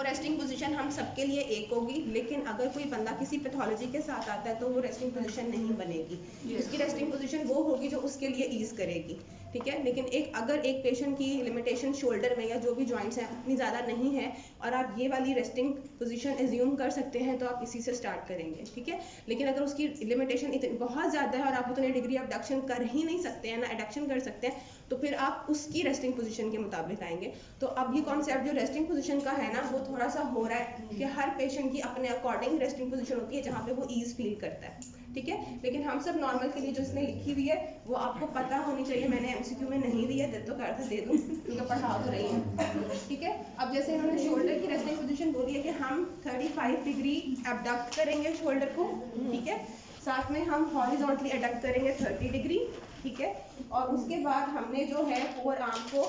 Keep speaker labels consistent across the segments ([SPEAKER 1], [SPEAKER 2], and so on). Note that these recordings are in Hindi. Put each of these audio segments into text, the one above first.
[SPEAKER 1] रेस्टिंग पोजीशन हम सबके लिए एक होगी, लेकिन अगर कोई बंदा किसी पैथोलॉजी के साथ आता है तो वो रेस्टिंग पोजीशन नहीं बनेगी। उसकी रेस्टिंग पोजीशन वो होगी जो उसके लिए ईज करेगी, ठीक है। लेकिन अगर एक पेशेंट की लिमिटेशन शोल्डर में या जो भी जॉइंट्स हैं उतनी ज़्यादा नहीं है और आप ये वाली रेस्टिंग पोजीशन एज्यूम कर सकते हैं तो आप इसी से स्टार्ट करेंगे, ठीक है। लेकिन अगर उसकी लिमिटेशन इतनी बहुत ज़्यादा है और आप उतनी डिग्री अबडक्शन कर ही नहीं सकते हैं ना एडक्शन कर सकते हैं, तो फिर आप उसकी रेस्टिंग पोजीशन के मुताबिक आएंगे। तो अब ये कॉन्सेप्ट जो रेस्टिंग पोजीशन का है ना, वो थोड़ा सा हो रहा है कि हर पेशेंट की अपने अकॉर्डिंग रेस्टिंग पोजीशन होती है जहाँ पे वो ईज फील करता है, ठीक है। लेकिन हम सब नॉर्मल के लिए जो इसने लिखी हुई है वो आपको पता होनी चाहिए। मैंने एमसीक्यू में नहीं दी है, दे तो कर दे दूँ क्योंकि पढ़ा तो रही है, ठीक है। अब जैसे इन्होंने शोल्डर की रेस्टिंग पोजीशन बोली है कि हम 35 डिग्री एबडक्ट करेंगे शोल्डर को, ठीक है। साथ में हम हॉरिजॉन्टली एडक्ट करेंगे 30 डिग्री, ठीक है। और उसके बाद हमने जो है फोर आर्म को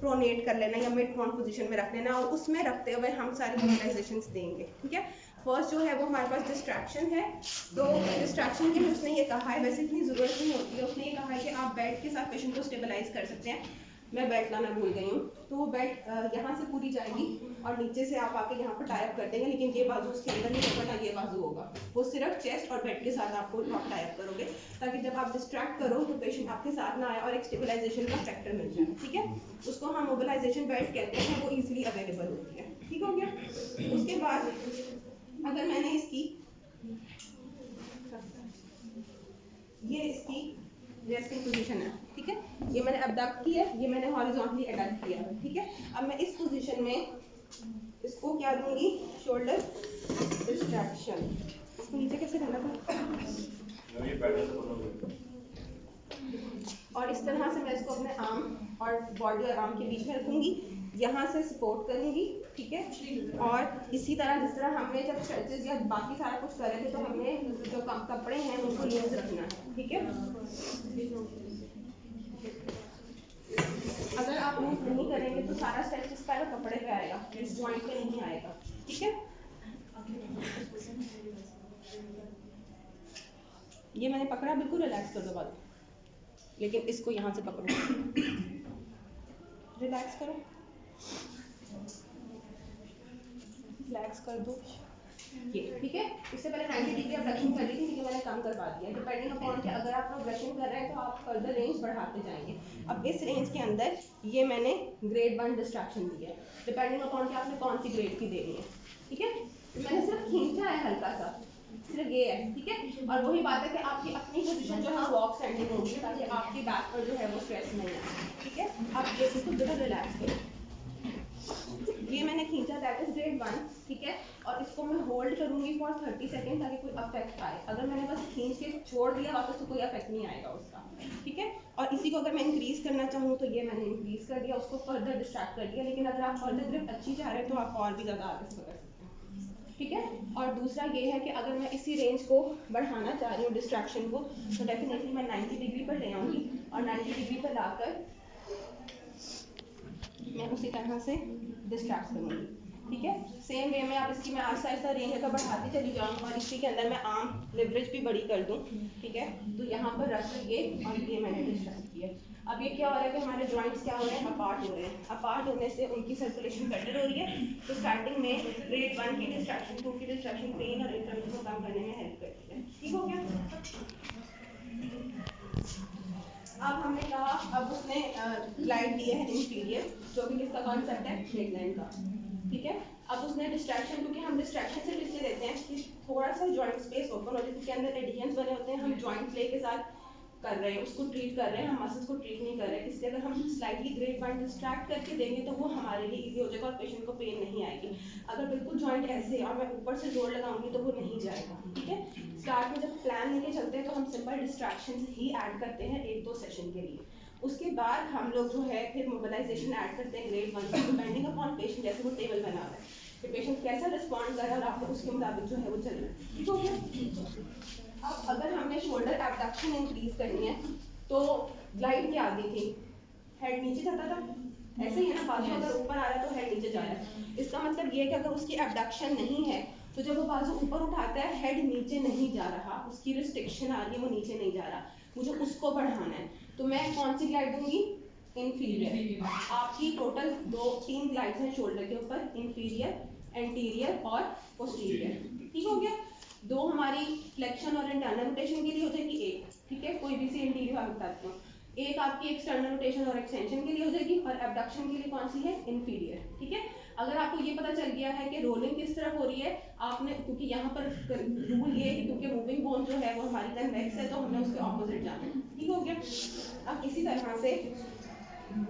[SPEAKER 1] प्रोनेट कर लेना या मिड प्रोन पोजीशन में रख लेना और उसमें रखते हुए हम सारी मोबिलाइजेशंस देंगे, ठीक है। फर्स्ट जो है वो हमारे पास डिस्ट्रैक्शन है। तो डिस्ट्रैक्शन के लिए उसने ये कहा है, वैसे इतनी ज़रूरत नहीं होती है, उसने ये कहा है कि आप बेड के साथ पेशेंट को स्टेबलाइज कर सकते हैं। मैं बेड लाना भूल गई हूँ, तो वो बेड यहाँ से पूरी जाएगी और नीचे से आप आके यहाँ पर टाइप कर देंगे, लेकिन ये बाजू उसके अंदर नहीं होगा ना ये बाजू होगा, वो सिर्फ चेस्ट और बेड के साथ आपको टाइप करोगे ताकि जब आप डिस्ट्रैक्ट करो तो पेशेंट आपके साथ ना आए और एक स्टेबलाइजेशन का फैक्टर मिल जाए, ठीक है। उसको हम मोबिलाइजेशन बेड कहते हैं, वो ईजिली अवेलेबल होती है, ठीक हो गया। उसके बाद अगर मैंने ये इसकी रेस्टिंग पोजीशन है, ठीक है। ये मैंने अबडक्ट किया, ये मैंने हॉरिजॉन्टली एडक्ट किया, ठीक है। अब मैं इस पोजीशन में इसको क्या दूंगी, शोल्डर डिस्ट्रैक्शन। इसको नीचे कैसे करना था और इस तरह से मैं इसको अपने आर्म और बॉडी और आर्म के बीच में रखूंगी, यहाँ से सपोर्ट करूंगी, ठीक है। और इसी तरह जिस तरह हमने जब स्ट्रेचेस या बाकी सारा कुछ कर रहे थे तो हमने जो कपड़े हैं उनको लूज रखना है, ठीक है। अगर आप लूज नहीं करेंगे तो सारा स्ट्रेच इस पहले कपड़े पे आएगा, इस जॉइंट पे नहीं आएगा, ठीक है। ये मैंने पकड़ा, बिल्कुल रिलैक्स कर दो बाजू, लेकिन इसको यहाँ से पकड़ो, रिलैक्स करो, रिलैक्स कर दो, ये ठीक है। इससे पहले 90 डिग्री अबडक्शन कर ली थी, लेकिन मैंने कम करवा दिया। डिपेंडिंग अपॉन कि अगर आप प्रोग्रेशन कर रहे हैं तो आप फर्दर रेंज बढ़ाते जाएंगे। अब इस रेंज के अंदर ये मैंने ग्रेड 1 डिस्ट्रैक्शन दी है, डिपेंडिंग अपॉन कि आपने कौन सी ग्रेड की देनी है, ठीक है। तो मैंने सिर्फ खींचा है हल्का सा, सिर्फ ये है, ठीक है। और वही बात है कि आपकी अपनी पोजीशन जो है वॉक स्टैंडिंग होगी ताकि आपकी बैक पर जो है वो स्ट्रेस नहीं आए, ठीक है। अब ये इसको जरा रिलैक्स करो, ये मैंने खींचा, दैट इज ग्रेड 1, ठीक है। और इसको मैं होल्ड करूंगी फॉर 30 सेकंड ताकि कोई अफेक्ट आए। अगर मैंने बस खींच के छोड़ दिया वापस तो कोई अफेक्ट नहीं आएगा उसका, ठीक है। और इसी को अगर मैं इंक्रीज करना चाहूँ तो ये मैंने इंक्रीज कर दिया, उसको फर्दर डिस्ट्रैक्ट कर दिया। लेकिन अगर आप फर्दर ग्रिप अच्छी चाह रहे हैं तो आप और भी ज़्यादा आगे से पकड़ सकते हैं, ठीक है। और दूसरा ये है कि अगर मैं इसी रेंज को बढ़ाना चाह रही हूँ डिस्ट्रैक्शन को, तो डेफिनेटली मैं 90 डिग्री पर ले आऊँगी और 90 डिग्री पर लाकर मैं उसी तरह से डिस्ट्रैक्ट करूँगी, ठीक है। सेम वे में आप इसकी मैं आहिस्ता आहिस्ता रेंज अगर बढ़ाती चली जाऊँ और इसी के अंदर मैं आर्म लिवरेज भी बड़ी कर दूँ, ठीक है। तो यहाँ पर रख ये और ये मैंने डिस्ट्रैक्ट किया। अब ये क्या हो रहा है कि हमारे जॉइंट्स क्या हो रहे हैं, अपार्ट हो रहे हैं। अपार्ट होने से उनकी सर्कुलेशन बेटर हो रही है। तो स्टार्टिंग में ग्रेड 1 की डिस्ट्रैक्शन, 2 की डिस्ट्रैक्शन पेन और इन्फ्लेमेशन को कम करने में हेल्प करती है, ठीक हो गया। अब हमने कहा, अब उसने ग्लाइड दिया है इंफीरियर, जो भी इसका कॉन्सेप्ट है नेकलाइन का, ठीक है। अब उसने डिस्ट्रैक्शन, क्योंकि हम डिस्ट्रैक्शन से इसलिए देते हैं कि थोड़ा सा जॉइंट स्पेस ओपन हो, जिसके अंदर एडिशंस बने होते हैं, हम जॉइंट प्ले के साथ कर रहे हैं, उसको ट्रीट कर रहे हैं, हम मसल्स को ट्रीट नहीं कर रहे हैं। इसलिए अगर हम स्लाइटली ग्रेड 1 डिस्ट्रैक्ट करके देंगे तो वो हमारे लिए इजी हो जाएगा और पेशेंट को पेन नहीं आएगी। अगर बिल्कुल जॉइंट ऐसे और मैं ऊपर से जोर लगाऊंगी तो वो नहीं जाएगा, ठीक है। स्टार्ट में जब प्लान लेके चलते हैं तो हम सिंपल डिस्ट्रैक्शन ही ऐड करते हैं 1-2 सेशन के लिए। उसके बाद हम लोग जो है फिर मोबिलाइजेशन ऐड करते हैं ग्रेड 1, डिपेंडिंग अपॉन पेशेंट, जैसे वो टेबल बना रहा है कि पेशेंट कैसा रिस्पॉन्ड कर रहा है और आपको उसके मुताबिक जो है वो चलना है, ठीक हो गया। अब अगर हमने शोल्डर एबडक्शन इंक्रीज करनी है तो ग्लाइड क्या आती थी, हेड नीचे जाता था, ऐसे ही है ना, बाजू अगर ऊपर आ रहा है तो हेड नीचे जा रहा है। इसका मतलब ये है कि अगर उसकी एबडक्शन नहीं है तो जब वो बाजू ऊपर उठाता है हेड नीचे नहीं जा रहा, उसकी रिस्ट्रिक्शन आ रही है, वो नीचे नहीं जा रहा, मुझे उसको बढ़ाना है। तो मैं कौन सी ग्लाइड दूंगी, इंफीरियर। आपकी टोटल 3 ग्लाइड्स हैं शोल्डर के ऊपर, इंफीरियर, एंटीरियर और पोस्टीरियर। ठीक हो गया। 2 हमारी फ्लेक्शन और इंटरनल रोटेशन के लिए हो जाएगी एक, ठीक है, कोई भी सी इंटीरियर आप बताते हो। एक आपकी एक्सटर्नल रोटेशन और एक्सटेंशन के लिए हो जाएगी, और एबडक्शन के लिए कौन सी है, इंफीरियर। ठीक है। अगर आपको ये पता चल गया है कि रोलिंग किस तरफ हो रही है, आपने, क्योंकि यहाँ पर रूल ये है क्योंकि मूविंग बोन जो है वो हमारी कन्वेक्स है, तो हमने उसके ऑपोजिट जाना है। ठीक हो गया। अब इसी तरह से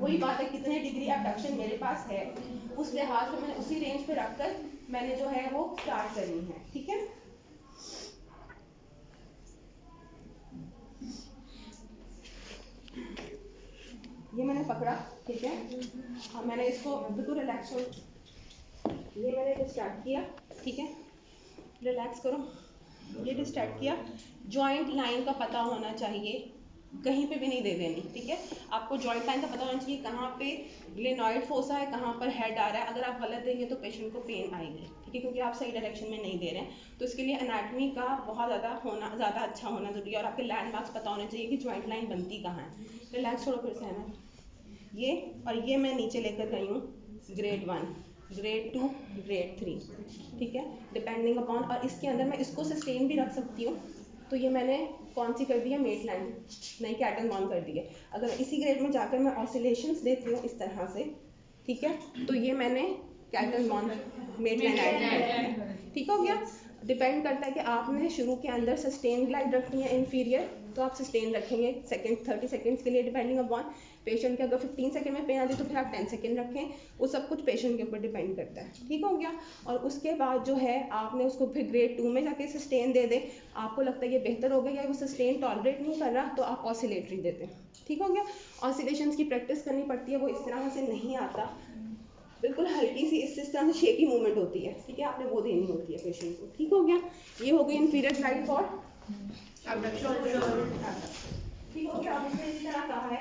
[SPEAKER 1] वही बात है, कितने डिग्री एबडक्शन मेरे पास है उस लिहाज से मैंने उसी रेंज पे रखकर मैंने जो है वो स्टार्ट करनी है। ठीक है। ये मैंने पकड़ा, ठीक है, अब मैंने इसको बिल्कुल रिलैक्स हो, ये मैंने स्टार्ट किया, ठीक है, रिलैक्स करो, ये डिस्ट्रैक्ट किया। जॉइंट लाइन का पता होना चाहिए, कहीं पे भी नहीं दे देनी। ठीक है। आपको जॉइंट लाइन का पता होना चाहिए, कहाँ पे ग्लेनॉइड फोसा है, कहाँ पर हेड आ रहा है। अगर आप गलत देंगे तो पेशेंट को पेन आएगी, ठीक है, क्योंकि आप सही डायरेक्शन में नहीं दे रहे हैं। तो इसके लिए एनाटॉमी का बहुत ज़्यादा अच्छा होना जरूरी है, और आपके लैंडमार्क्स पता होने चाहिए कि जॉइंट लाइन बनती कहाँ है। रिलैक्स छोड़ो फिर से है ना, ये और ये मैं नीचे लेकर गई हूँ ग्रेड 1, ग्रेड 2, ग्रेड 3, ठीक है, डिपेंडिंग अपॉन। और इसके अंदर मैं इसको सस्टेन भी रख सकती हूँ, तो ये मैंने कौन सी कर दी है, मेटलैंड, नहीं कैटल मॉन कर दी है। अगर इसी ग्रेड में जाकर मैं ऑसिलेशंस देती हूँ इस तरह से, ठीक है, तो ये मैंने कैटल मॉन मेटलैंड ऐड कर दिया है। ठीक हो गया। डिपेंड करता है कि आपने शुरू के अंदर सस्टेन ग्लाइड रखनी है इंफीरियर, तो आप सस्टेन रखेंगे 30 सेकंड्स के लिए, डिपेंडिंग अपॉन पेशेंट के। अगर 15 सेकंड में पेन आती है तो फिर आप 10 सेकंड रखें, वो सब कुछ पेशेंट के ऊपर डिपेंड करता है। ठीक हो गया। और उसके बाद जो है आपने उसको फिर ग्रेड 2 में जाके सस्टेन दे दें। आपको लगता है ये बेहतर हो गया या वो सस्टेन टॉलरेट नहीं कर रहा, तो आप ऑसिलेटरी देते हैं। ठीक हो गया। ऑसिलेशंस की प्रैक्टिस करनी पड़ती है, वो इस तरह से नहीं आता, बिल्कुल हल्की सी इस तरह से शेकी मूवमेंट होती है, ठीक है, आपने वो देनी होती है पेशेंट को। ठीक हो गया। ये हो गई इंफीरियर ग्लाइड फॉर एबडक्शन। ठीक हो गया। अब इसमें इस तरह कहा है